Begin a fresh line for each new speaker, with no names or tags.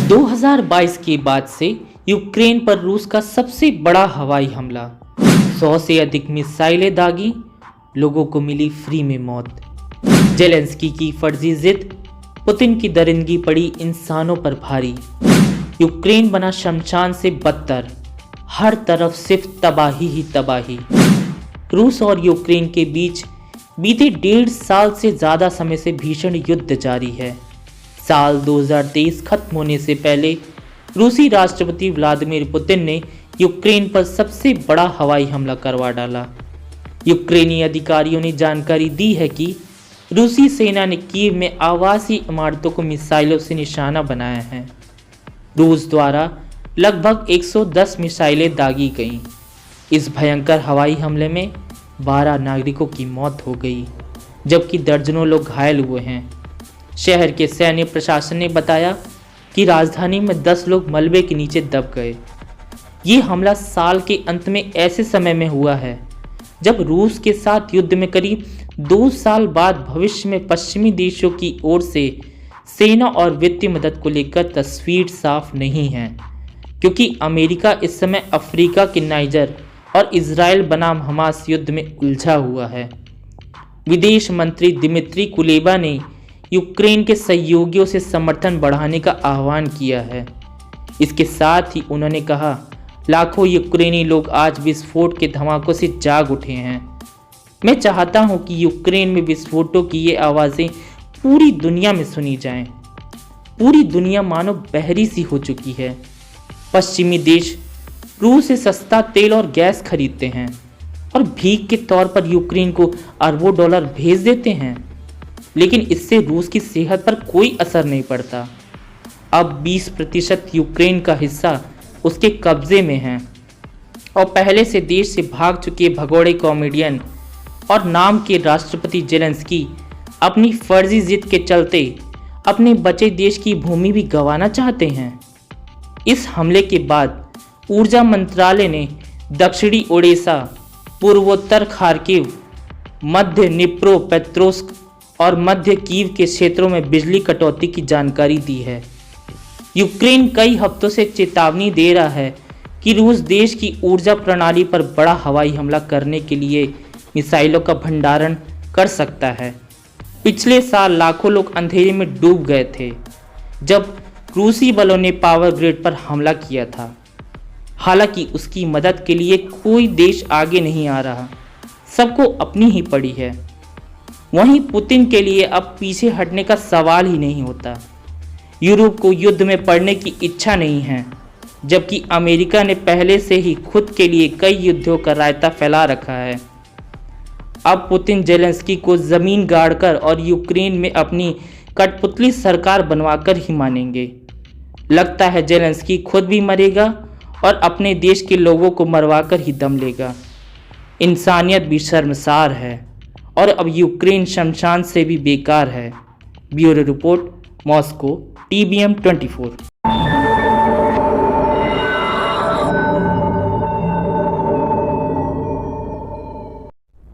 2022 के बाद से यूक्रेन पर रूस का सबसे बड़ा हवाई हमला। 100 से अधिक मिसाइलें दागी, लोगों को मिली फ्री में मौत। जेलेंस्की की फर्जी जिद, पुतिन की दरिंदगी पड़ी इंसानों पर भारी। यूक्रेन बना शमशान से बदतर, हर तरफ सिर्फ तबाही ही तबाही। रूस और यूक्रेन के बीच बीते 1.5 साल से ज़्यादा समय से भीषण युद्ध जारी है। साल 2023 खत्म होने से पहले रूसी राष्ट्रपति व्लादिमीर पुतिन ने यूक्रेन पर सबसे बड़ा हवाई हमला करवा डाला। यूक्रेनी अधिकारियों ने जानकारी दी है कि रूसी सेना ने कीव में आवासीय इमारतों को मिसाइलों से निशाना बनाया है। रूस द्वारा लगभग 110 मिसाइलें दागी गईं। इस भयंकर हवाई हमले में 12 नागरिकों की मौत हो गई, जबकि दर्जनों लोग घायल हुए हैं। शहर के सैन्य प्रशासन ने बताया कि राजधानी में 10 लोग मलबे के नीचे दब गए। ये हमला साल के अंत में ऐसे समय में हुआ है जब रूस के साथ युद्ध में करीब 2 साल बाद भविष्य में पश्चिमी देशों की ओर से सेना और वित्तीय मदद को लेकर तस्वीर साफ नहीं है, क्योंकि अमेरिका इस समय अफ्रीका के नाइजर और इजराइल बनाम हमास युद्ध में उलझा हुआ है। विदेश मंत्री दिमित्री कुलेबा ने यूक्रेन के सहयोगियों से समर्थन बढ़ाने का आह्वान किया है। इसके साथ ही उन्होंने कहा, लाखों यूक्रेनी लोग आज विस्फोट के धमाकों से जाग उठे हैं। मैं चाहता हूं कि यूक्रेन में विस्फोटों की ये आवाज़ें पूरी दुनिया में सुनी जाएं। पूरी दुनिया मानो बहरी सी हो चुकी है। पश्चिमी देश रूस से सस्ता तेल और गैस खरीदते हैं और भीख के तौर पर यूक्रेन को अरबों डॉलर भेज देते हैं, लेकिन इससे रूस की सेहत पर कोई असर नहीं पड़ता। अब 20% यूक्रेन का हिस्सा उसके कब्जे में है और पहले से देश से भाग चुके भगोड़े कॉमेडियन और नाम के राष्ट्रपति जेलेंस्की अपनी फर्जी जिद के चलते अपने बचे देश की भूमि भी गंवाना चाहते हैं। इस हमले के बाद ऊर्जा मंत्रालय ने दक्षिणी ओडेसा, पूर्वोत्तर खार्किव, मध्य निप्रो पेट्रोव्स्क और मध्य कीव के क्षेत्रों में बिजली कटौती की जानकारी दी है। यूक्रेन कई हफ्तों से चेतावनी दे रहा है कि रूस देश की ऊर्जा प्रणाली पर बड़ा हवाई हमला करने के लिए मिसाइलों का भंडारण कर सकता है। पिछले साल लाखों लोग अंधेरे में डूब गए थे जब रूसी बलों ने पावर ग्रिड पर हमला किया था। हालांकि उसकी मदद के लिए कोई देश आगे नहीं आ रहा, सबको अपनी ही पड़ी है। वहीं पुतिन के लिए अब पीछे हटने का सवाल ही नहीं होता। यूरोप को युद्ध में पड़ने की इच्छा नहीं है, जबकि अमेरिका ने पहले से ही खुद के लिए कई युद्धों का रायता फैला रखा है। अब पुतिन जेलेंस्की को जमीन गाड़कर और यूक्रेन में अपनी कठपुतली सरकार बनवाकर ही मानेंगे। लगता है जेलेंस्की खुद भी मरेगा और अपने देश के लोगों को मरवाकर ही दम लेगा। इंसानियत भी शर्मसार है और अब यूक्रेन शमशान से भी बेकार है। Bureau report, Moscow, TBM 24।